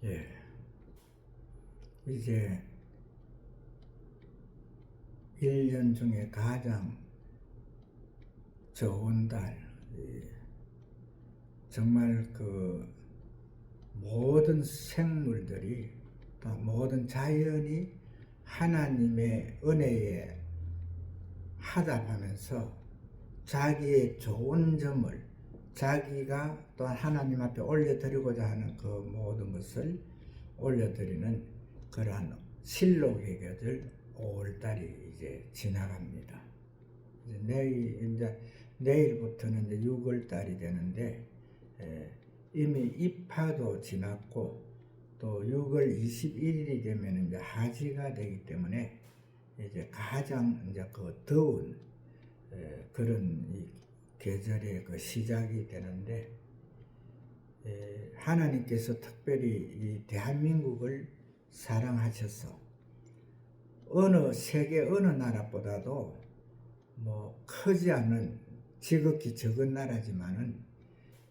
예, 이제 1년 중에 가장 좋은 달, 정말 그 모든 생물들이 또 모든 자연이 하나님의 은혜에 하답하면서 자기의 좋은 점을 자기가 또한 하나님 앞에 올려드리고자 하는 그 모든 것을 올려드리는 그러한 실록의 곁을 5월달이 이제 지나갑니다. 이제 내일부터는 이제 6월달이 되는데, 이미 입하도 지났고 또 6월 21일이 되면 이제 하지가 되기 때문에 이제 가장 이제 그 더운 그런 이 계절의 그 시작이 되는데, 하나님께서 특별히 이 대한민국을 사랑하셔서 세계 어느 나라보다도 뭐 크지 않은 지극히 적은 나라지만은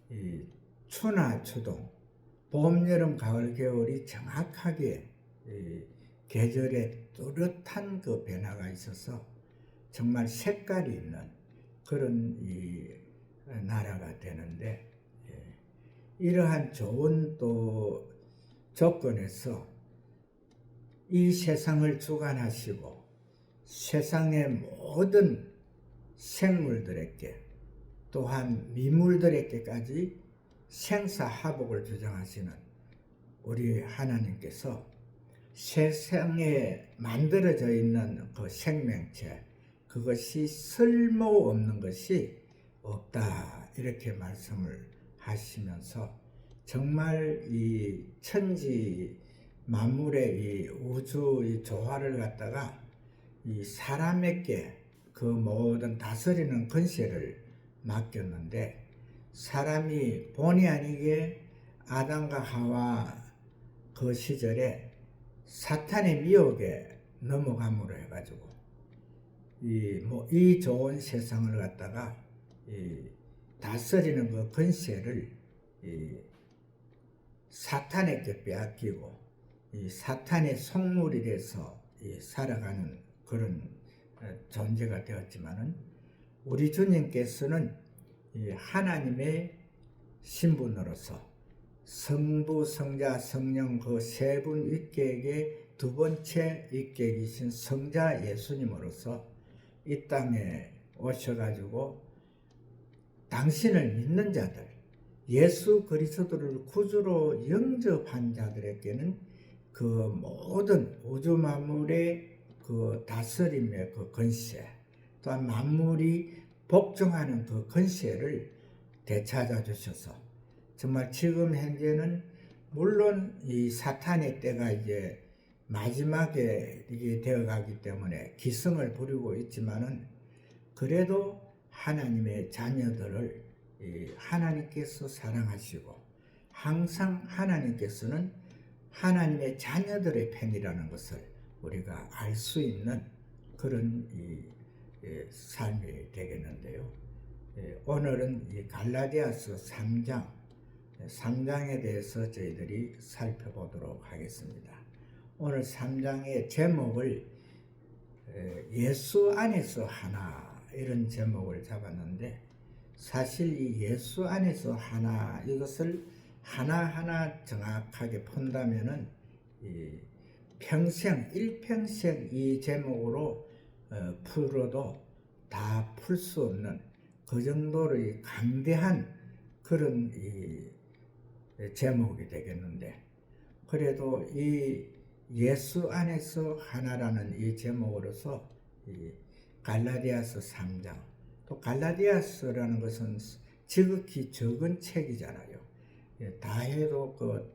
이 추나 추동, 봄, 여름, 가을, 겨울이 정확하게 계절에 뚜렷한 그 변화가 있어서 정말 색깔이 있는 그런 이 나라가 되는데, 이러한 좋은 또 조건에서 이 세상을 주관하시고 세상의 모든 생물들에게 또한 미물들에게까지 생사화복을 주장하시는 우리 하나님께서 세상에 만들어져 있는 그 생명체, 그것이 쓸모없는 것이 없다, 이렇게 말씀을 하시면서 정말 이 천지 만물의 이 우주 이 조화를 갖다가 이 사람에게 그 모든 다스리는 권세를 맡겼는데, 사람이 본의 아니게 아담과 하와 그 시절에 사탄의 미혹에 넘어감으로 해가지고 이 좋은 세상을 갖다가 다스리는 그 권세를 사탄에게 빼앗기고 사탄의 속물이 돼서 살아가는 그런 존재가 되었지만은, 우리 주님께서는 하나님의 신분으로서 성부, 성자, 성령 그 세 분 위격의 두 번째 위격이신 성자 예수님으로서 이 땅에 오셔가지고 당신을 믿는 자들, 예수 그리스도를 구주로 영접한 자들에게는 그 모든 우주 만물의 그 다스림의 그 권세, 또한 만물이 복종하는 그 권세를 되찾아 주셔서 정말 지금 현재는 물론 이 사탄의 때가 이제 마지막에 이게 되어가기 때문에 기승을 부리고 있지만은, 그래도 하나님의 자녀들을 하나님께서 사랑하시고 항상 하나님께서는 하나님의 자녀들의 편이라는 것을 우리가 알 수 있는 그런 삶이 되겠는데요. 오늘은 이 갈라디아서 3장에 대해서 저희들이 살펴보도록 하겠습니다. 오늘 3장의 제목을 예수 안에서 하나, 이런 제목을 잡았는데, 사실 이 예수 안에서 하나, 이것을 하나하나 정확하게 푼다면은 일평생 이 제목으로 풀어도 다 풀 수 없는 그 정도로 강대한 그런 제목이 되겠는데, 그래도 이 예수 안에서 하나라는 이 제목으로서 갈라디아서 3장, 또 갈라디아서라는 것은 지극히 적은 책이잖아요. 다 해도 그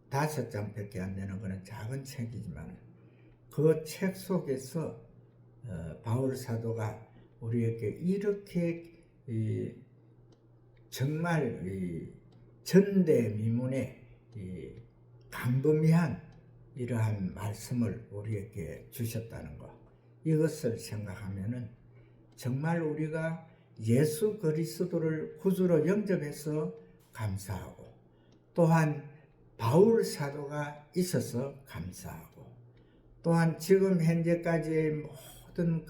5장밖에 안 되는 그런 작은 책이지만, 그 책 속에서 바울 사도가 우리에게 이렇게 정말 전대미문의 광범위한 이러한 말씀을 우리에게 주셨다는 것, 이것을 생각하면은 정말 우리가 예수 그리스도를 구주로 영접해서 감사하고, 또한 바울 사도가 있어서 감사하고, 또한 지금 현재까지의 모든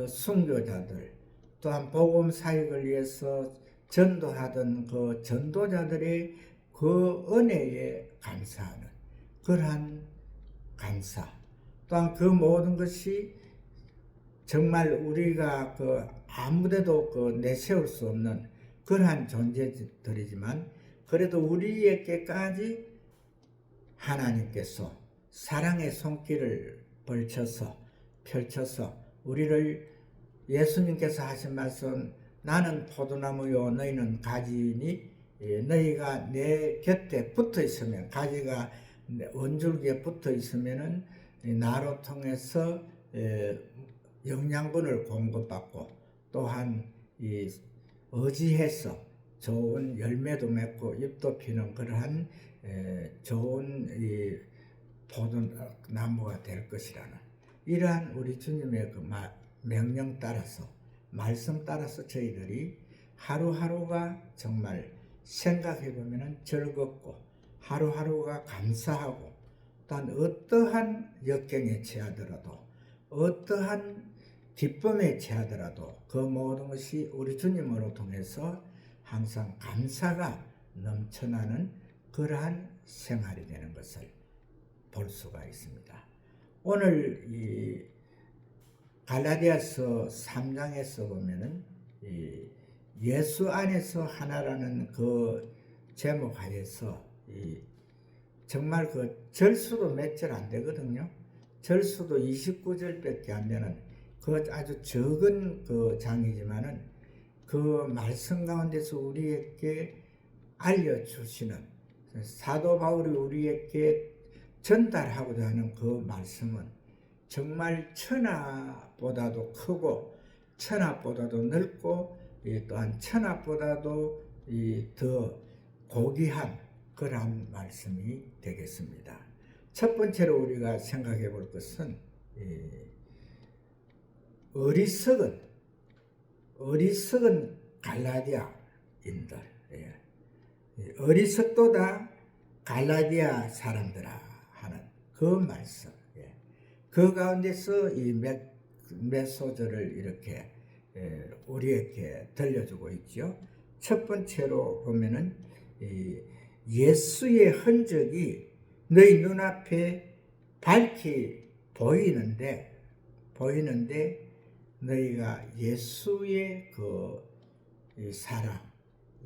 순교자들, 또한 복음 사역을 위해서 전도하던 그 전도자들의 그 은혜에 감사하는 그러한 감사, 또한 그 모든 것이 정말 우리가 아무데도 내세울 수 없는 그러한 존재들이지만, 그래도 우리에게까지 하나님께서 사랑의 손길을 펼쳐서 우리를, 예수님께서 하신 말씀, 나는 포도나무요 너희는 가지니 너희가 내 곁에 붙어 있으면, 가지가 원줄기에 붙어 있으면은 나로 통해서 영양분을 공급받고, 또한 의지해서 좋은 열매도 맺고 잎도 피는 그러한 좋은 포도나무가 될 것이라는 이러한 우리 주님의 명령 따라서, 말씀 따라서 저희들이 하루하루가 정말 생각해 보면 즐겁고, 하루하루가 감사하고, 또한 어떠한 역경에 처하더라도, 어떠한 기쁨에 처하더라도 그 모든 것이 우리 주님으로 통해서 항상 감사가 넘쳐나는 그러한 생활이 되는 것을 볼 수가 있습니다. 오늘 이 갈라디아서 3장에서 보면은 예수 안에서 하나라는 그 제목 하에서 정말 절수도 몇 절 안 되거든요. 절수도 29절밖에 안 되는 아주 적은 장이지만은 그 말씀 가운데서 우리에게 알려주시는, 사도 바울이 우리에게 전달하고자 하는 그 말씀은 정말 천하보다도 크고, 천하보다도 넓고, 또한 천하보다도 더 고귀한 그러한 말씀이 되겠습니다. 첫 번째로 우리가 생각해 볼 것은 어리석은 갈라디아인들, 어리석도다 갈라디아 사람들아 하는 그 말씀, 그 가운데서 몇 소절을 이렇게 우리에게 들려주고 있죠. 첫 번째로 보면은 예수의 흔적이 너희 눈앞에 밝히 보이는데 너희가 예수의 사랑,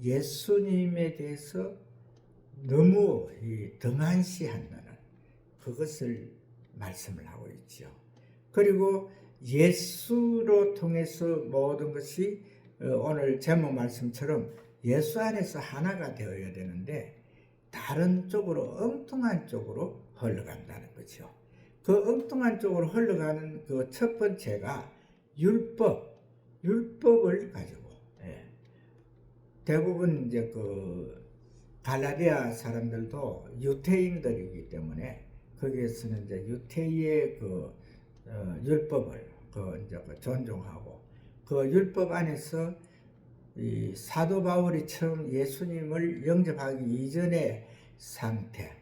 예수님에 대해서 너무 등한시한다는 그것을 말씀을 하고 있죠. 그리고 예수로 통해서 모든 것이 오늘 제목 말씀처럼 예수 안에서 하나가 되어야 되는데 다른 쪽으로, 엉뚱한 쪽으로 흘러간다는 거죠. 그 엉뚱한 쪽으로 흘러가는 그 첫 번째가 율법을 가지고, 대부분 이제 갈라디아 사람들도 유태인들이기 때문에 거기에서는 이제 유태의 율법을 이제 존중하고, 그 율법 안에서 이 사도 바울이 처음 예수님을 영접하기 이전의 상태,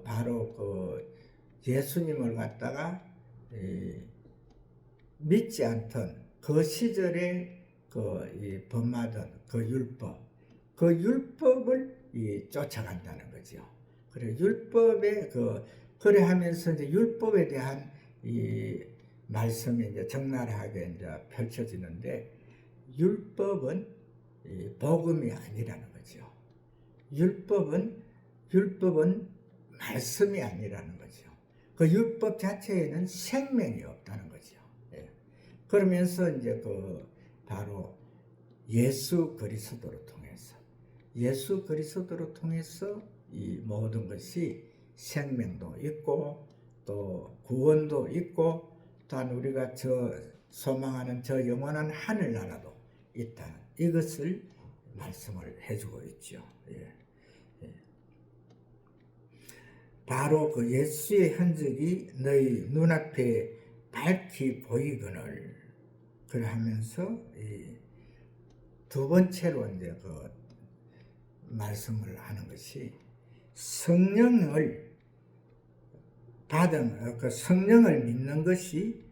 바로 예수님을 갖다가 믿지 않던 그 시절에 범하던 그 율법을 쫓아간다는 거죠. 그래 율법에 그래 하면서 이제 율법에 대한 이 말씀이 이제 적나라하게 이제 펼쳐지는데, 율법은 복음이 아니라는 거죠. 율법은 말씀이 아니라는 거죠. 그 율법 자체에는 생명이 없다는 거죠. 그러면서 이제 바로 예수 그리스도로 통해서 이 모든 것이 생명도 있고, 또 구원도 있고, 또한 우리가 소망하는 저 영원한 하늘나라도 있다는 이것을 말씀을 해주고 있죠. 바로 그 예수의 흔적이 너희 눈앞에 밝히 보이거늘, 그러하면서 두 번째로 이제 말씀을 하는 것이 성령을 받은 그 성령을 믿는 것이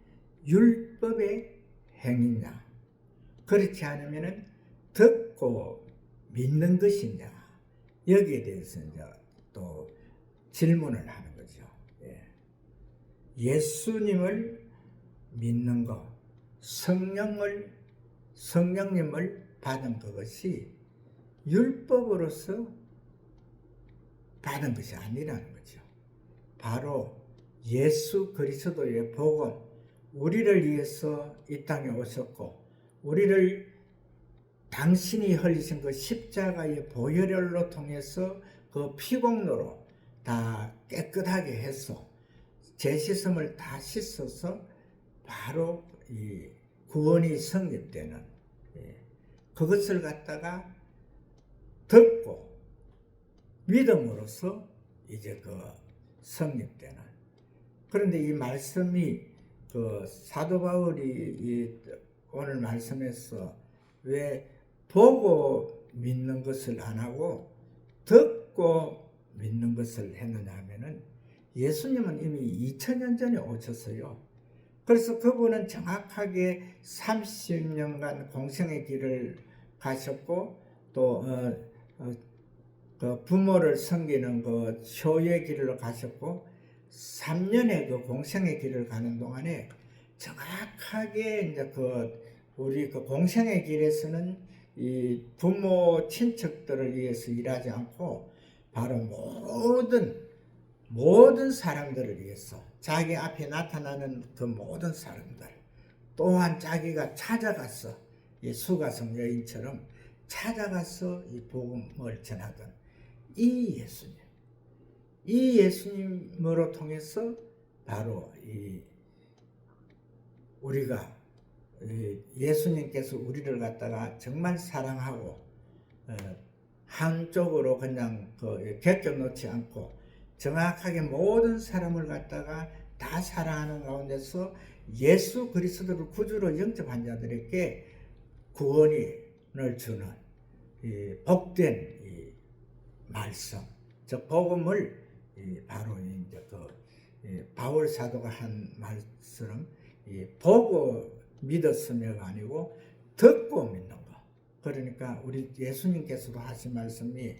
율법의 행위냐, 그렇지 않으면은 듣고 믿는 것이냐, 여기에 대해서 이제 또 질문을 하는 거죠. 예수님을 믿는 것, 성령님을 받은 그것이 율법으로서 받은 것이 아니라는 거죠. 바로 예수 그리스도의 복음, 우리를 위해서 이 땅에 오셨고 우리를 당신이 흘리신 그 십자가의 보혈로 통해서 그 피공로로 다 깨끗하게 해서 죄 씻음을 다 씻어서 바로 이 구원이 성립되는, 그것을 갖다가 듣고 믿음으로써 이제 그 성립되는. 그런데 이 말씀이 그 사도 바울이 오늘 말씀에서 왜 보고 믿는 것을 안 하고 듣고 믿는 것을 했느냐 하면은, 예수님은 이미 2000년 전에 오셨어요. 그래서 그분은 정확하게 30년간 공생의 길을 가셨고, 또 그 부모를 섬기는 그 효의 길을 가셨고, 3년의 그 공생의 길을 가는 동안에 정확하게 이제 우리 그 공생의 길에서는 이 부모 친척들을 위해서 일하지 않고 바로 모든 사람들을 위해서, 자기 앞에 나타나는 그 모든 사람들, 또한 자기가 찾아가서 이 수가성 여인처럼 찾아가서 이 복음을 전하던 이 예수님으로 통해서 바로 우리가 예수님께서 우리를 갖다가 정말 사랑하고 한쪽으로 그냥 벗겨놓지 않고 정확하게 모든 사람을 갖다가 다 사랑하는 가운데서 예수 그리스도를 구주로 영접한 자들에게 구원을 주는 복된 말씀, 즉 복음을 바로 이제 바울 사도가 한 말처럼 보고 믿었으며가 아니고 듣고 믿는 것. 그러니까 우리 예수님께서도 하신 말씀이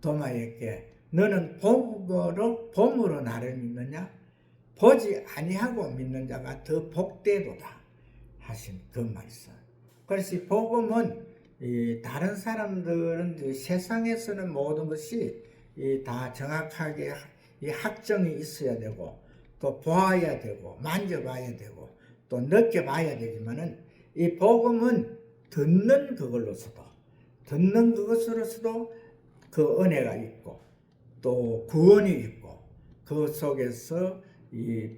도마에게 너는 봄으로 나를 믿느냐? 보지 아니하고 믿는 자가 더 복되도다 하신 그 말씀. 그래서 이 복음은 다른 사람들은 세상에서는 모든 것이 다 정확하게 이 학정이 있어야 되고 또 보아야 되고 만져봐야 되고 또 느껴봐야 되지만은, 이 복음은 듣는 그것으로서도 그 은혜가 있고 또 구원이 있고 그 속에서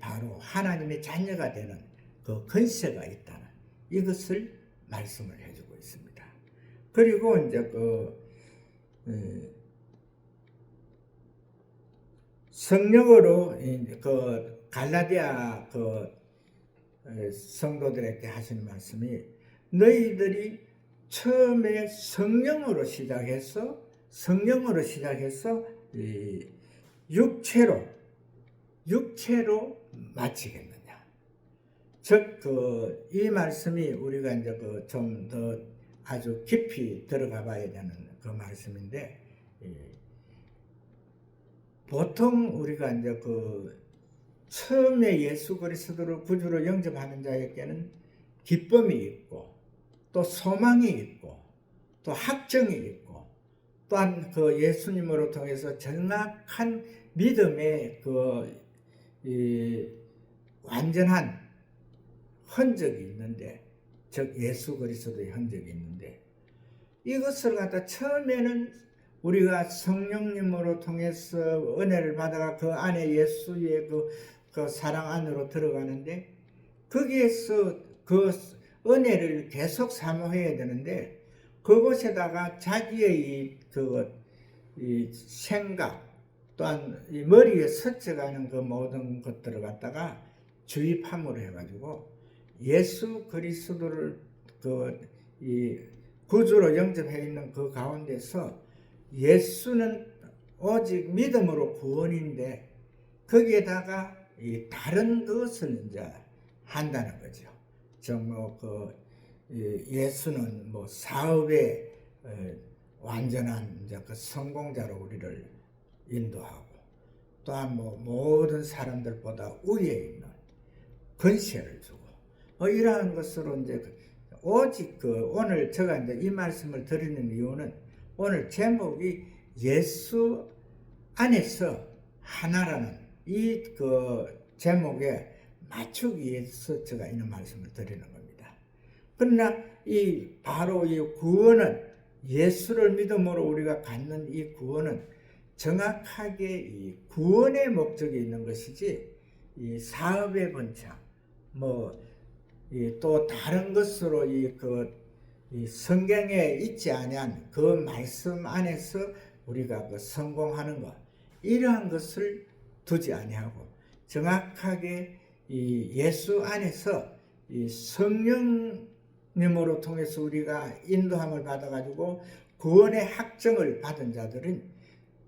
바로 하나님의 자녀가 되는 그 권세가 있다는 이것을 말씀을 해주고 있습니다. 그리고 이제 성령으로 갈라디아 성도들에게 하신 말씀이, 너희들이 처음에 성령으로 시작해서 육체로 마치겠느냐. 즉 이 말씀이 우리가 이제 좀 더 아주 깊이 들어가 봐야 되는 그 말씀인데, 보통 우리가 이제 처음에 예수 그리스도를 구주로 영접하는 자에게는 기쁨이 있고 또 소망이 있고 또 확정이 있고 또한 예수님으로 통해서 정확한 믿음의 완전한 흔적이 있는데, 즉 예수 그리스도의 흔적이 있는데, 이것을 갖다 처음에는 우리가 성령님으로 통해서 은혜를 받아가 그 안에 예수의 그 사랑 안으로 들어가는데, 거기에서 그 은혜를 계속 사모해야 되는데, 그곳에다가 자기의 이 생각 또한 이 머리에 스쳐가는 그 모든 것들을 갖다가 주입함으로 해가지고 예수 그리스도를 이 구주로 영접해 있는 그 가운데서 예수는 오직 믿음으로 구원인데 거기에다가 이 다른 것을 이제 한다는 거죠. 예수는 뭐 사업의 완전한 이제 그 성공자로 우리를 인도하고 또한 뭐 모든 사람들보다 위에 있는 권세를 주고 이러한 것으로 이제 오직 오늘 제가 이제 이 말씀을 드리는 이유는 오늘 제목이 예수 안에서 하나라는 이 제목에 맞추기 위해서 제가 이런 말씀을 드리는 겁니다. 그러나 바로 이 구원은 예수를 믿음으로 우리가 갖는 이 구원은 정확하게 이 구원의 목적이 있는 것이지 이 사업의 번창 또 다른 것으로 이 성경에 있지 아니한 그 말씀 안에서 우리가 성공하는 것 이러한 것을 두지 아니하고 정확하게 이 예수 안에서 이 성령님으로 통해서 우리가 인도함을 받아가지고 구원의 확정을 받은 자들은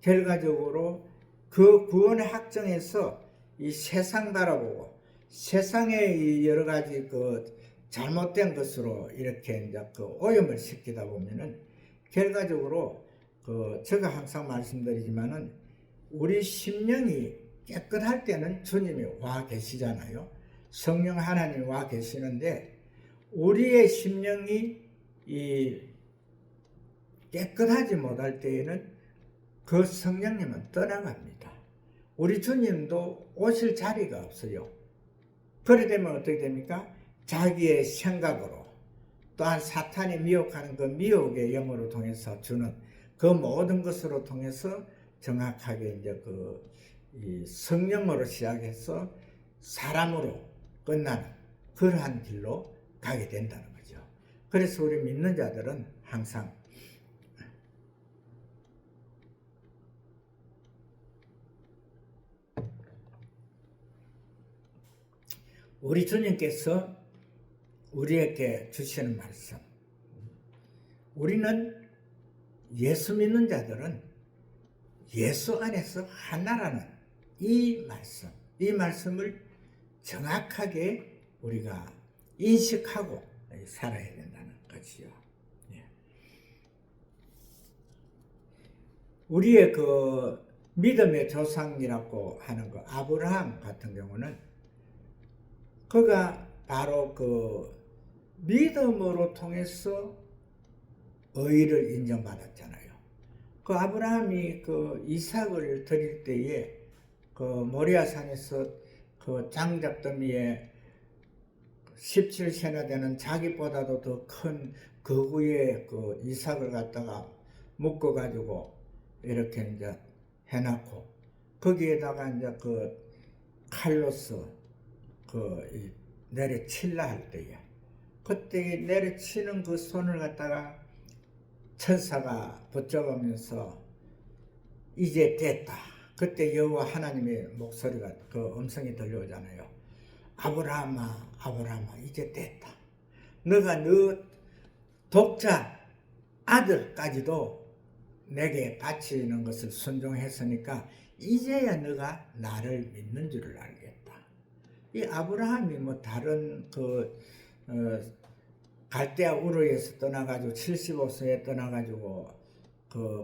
결과적으로 그 구원의 확정에서 이 세상 바라보고 세상의 여러 가지 잘못된 것으로 이렇게 이제 오염을 시키다 보면은 결과적으로 제가 항상 말씀드리지만은 우리 심령이 깨끗할 때는 주님이 와 계시잖아요. 성령 하나님이 와 계시는데 우리의 심령이 깨끗하지 못할 때에는 그 성령님은 떠나갑니다. 우리 주님도 오실 자리가 없어요. 그래 되면 어떻게 됩니까? 자기의 생각으로 또한 사탄이 미혹하는 그 미혹의 영으로 통해서 주는 그 모든 것으로 통해서 정확하게 이제 이 성령으로 시작해서 사람으로 끝나는 그러한 길로 가게 된다는 거죠. 그래서 우리 믿는 자들은 항상 우리 주님께서 우리에게 주시는 말씀, 우리는 예수 믿는 자들은 예수 안에서 하나라는 이 말씀을 정확하게 우리가 인식하고 살아야 된다는 것이요. 우리의 믿음의 조상이라고 하는 아브라함 같은 경우는 그가 바로 믿음으로 통해서 의를 인정받았잖아요. 아브라함이 이삭을 드릴 때에 모리아산에서 장작더미에 17세나 되는 자기보다도 더 큰 거구에 이삭을 갖다가 묶어가지고 이렇게 이제 해놨고 거기에다가 이제 칼로서 내려칠라 할 때에 그때 내려치는 그 손을 갖다가 천사가 붙잡으면서 이제 됐다. 그때 여호와 하나님의 목소리가 음성이 들려오잖아요. 아브라함아, 아브라함아, 이제 됐다. 너가 너 독자 아들까지도 내게 바치는 것을 순종했으니까 이제야 너가 나를 믿는 줄을 알겠다. 이 아브라함이 다른 갈대아 우르에서 떠나가지고 75세에 떠나가지고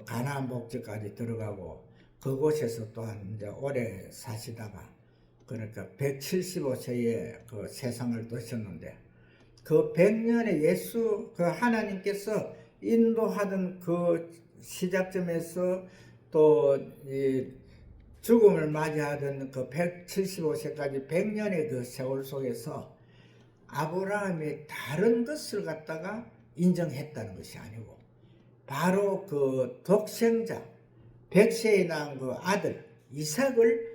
가나안 복지까지 들어가고 그곳에서 또한 이제 오래 사시다가 그러니까 175세에 세상을 떠셨는데 100년의 예수 하나님께서 인도하던 시작점에서 또 죽음을 맞이하던 175세까지 100년의 세월 속에서 아브라함이 다른 것을 갖다가 인정했다는 것이 아니고 바로 독생자 100세에 낳은 아들 이삭을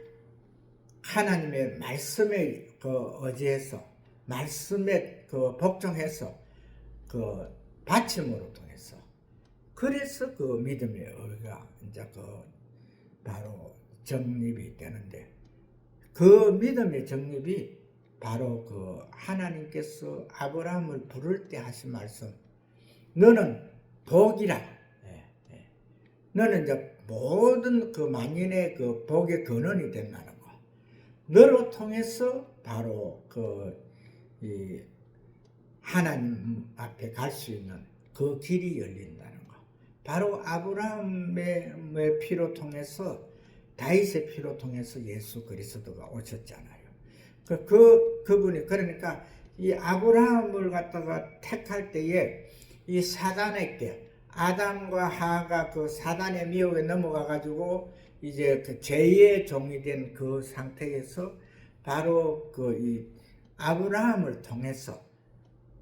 하나님의 말씀에 의지해서 말씀에 복종해서 바침으로 통해서 그래서 믿음의 의가 이제 바로 정립이 되는데 믿음의 정립이 바로 하나님께서 아브라함을 부를 때 하신 말씀 너는 복이라 너는 이제 모든 그 만인의 그 복의 근원이 된다는 거. 너로 통해서 바로 이 하나님 앞에 갈 수 있는 그 길이 열린다는 거. 바로 아브라함의 피로 통해서, 다윗의 피로 통해서 예수 그리스도가 오셨잖아요. 그분이, 그러니까 이 아브라함을 갖다가 택할 때에 이 사단에게, 아담과 하가 그 사단의 미혹에 넘어가 가지고 이제 그 죄의 종이 된 그 상태에서 바로 이 아브라함을 통해서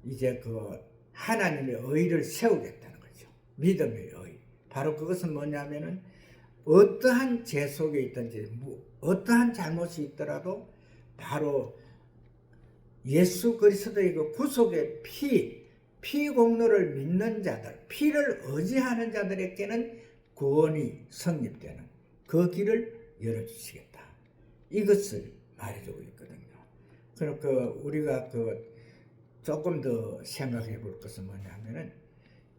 이제 그 하나님의 의를 세우겠다는 거죠. 믿음의 의. 바로 그것은 뭐냐면은 어떠한 죄 속에 있든지 어떠한 잘못이 있더라도 바로 예수 그리스도의 그 구속의 피 공로를 믿는 자들, 피를 의지하는 자들에게는 구원이 성립되는 그 길을 열어주시겠다. 이것을 말해주고 있거든요. 그러니까 우리가 조금 더 생각해 볼 것은 뭐냐면은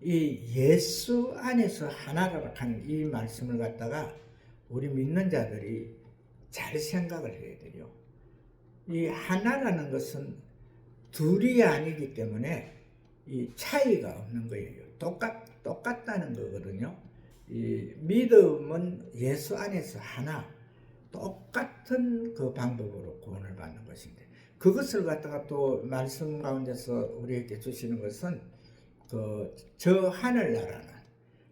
이 예수 안에서 하나라 하는 이 말씀을 갖다가 우리 믿는 자들이 잘 생각을 해야 돼요. 이 하나라는 것은 둘이 아니기 때문에 이 차이가 없는 거예요. 똑같다는 거거든요. 이 믿음은 예수 안에서 하나, 똑같은 그 방법으로 구원을 받는 것인데, 그것을 갖다가 또 말씀 가운데서 우리에게 주시는 것은 저 하늘나라는,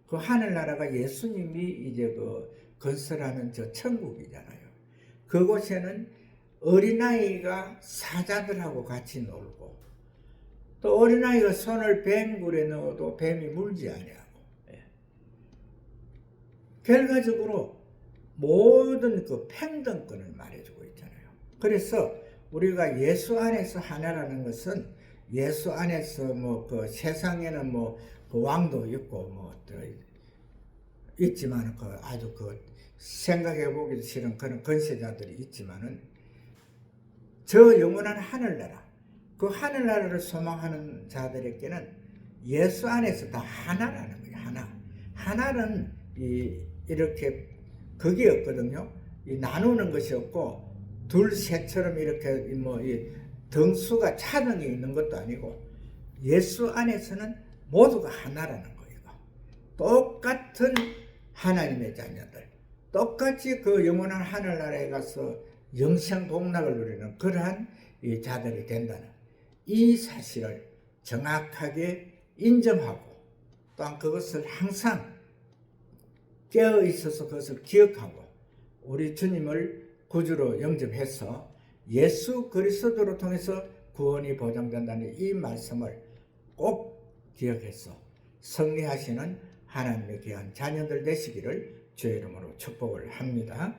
그 하늘나라가 예수님이 이제 건설하는 저 천국이잖아요. 그곳에는 어린아이가 사자들하고 같이 놀고, 또 어린아이가 손을 뱀굴에 넣어도 뱀이 물지 아니하고, 결과적으로 모든 그 평등권을 말해주고 있잖아요. 그래서 우리가 예수 안에서 하나라는 것은, 예수 안에서 세상에는 그 왕도 있고 있지만 아주 생각해 보기 싫은 그런 권세자들이 있지만은, 저 영원한 하늘나라, 그 하늘나라를 소망하는 자들에게는 예수 안에서 다 하나라는 거예요. 하나는 이렇게 그게 없거든요. 나누는 것이 없고, 둘 셋처럼 이렇게 이 등수가 차등이 있는 것도 아니고, 예수 안에서는 모두가 하나라는 거예요. 똑같은 하나님의 자녀들, 똑같이 그 영원한 하늘나라에 가서 영생 복락을 누리는 그러한 이 자들이 된다는 이 사실을 정확하게 인정하고, 또한 그것을 항상 깨어 있어서 그것을 기억하고, 우리 주님을 구주로 영접해서 예수 그리스도로 통해서 구원이 보장된다는 이 말씀을 꼭 기억해서 승리하시는 하나님의 귀한 자녀들 되시기를 주의 이름으로 축복을 합니다.